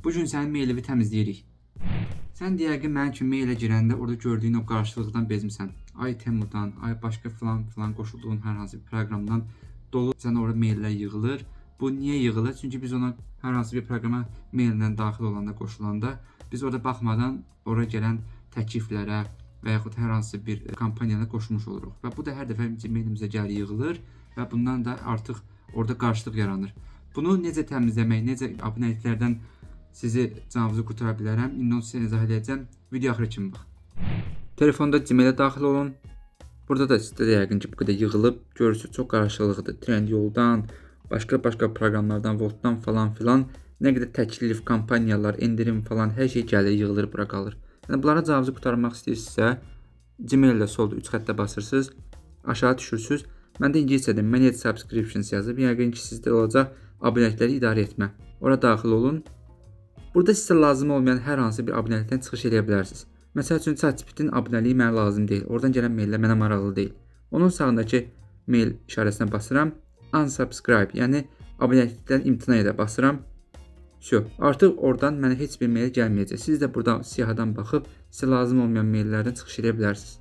Bu gün sənin mailini təmizləyirik. Sən deyək ki, mənim kimi mailə girəndə orada gördüyün o qarşılıqdan bezmisən. Ay Temudan, ay başqa filan qoşulduğun hər hansı bir proqramdan dolu sənə orada maillər yığılır. Bu niyə yığılır? Çünki biz ona hər hansı bir proqrama maillə daxil olanda, qoşulanda biz orada baxmadan ora gələn təkliflərə və yaxud hər hansı bir kampaniyaya qoşulmuş oluruq. Və bu da hər dəfə mailimizə gəlir yığılır və bundan da artıq orada qarşılıq yaranır. Bunu necə təmizləmək, necə aboneliklərdən sizi canınızı qurtara bilərəm. İndi onu sizə izah edəcəm. Video axırı kimi bax. Telefonda Gmail-ə daxil olun. Burada da sizdə yəqin ki, bu qədər yığılıb. Görürsünüz, çox qarşılıqlıdır. Trendyoldan, başqa proqramlardan, Voltdan falan filan nə qədər təklif, kampaniyalar, endirim falan hər şey gəlir, yığılır, bura qalır. Yəni bunlara canınızı qurtarmaq istəyirsinizsə, Gmail-də solda 3 xəttə basırsınız, aşağı düşürsünüz. Məndə ingiliscədə Manage Subscriptions yazıb. Yəqin ki, sizdə olacaq abonelikləri idarə etmə. Ora daxil olun. Burada sizə lazım olmayan hər hansı bir abonelikdən çıxış edə bilərsiniz. Məsəl üçün ChatGPT-nin abunəliyi mənə lazım deyil. Oradan gələn maillər mənə maraqlı deyil. Onun sağındakı mail işarəsinə basıram. Unsubscribe, yəni abonelikdən imtina edə basıram. Artıq oradan mənə heç bir mail gəlməyəcək. Siz də burada siyahıdan baxıb sizə lazım olmayan maillərdən çıxış edə bilərsiniz.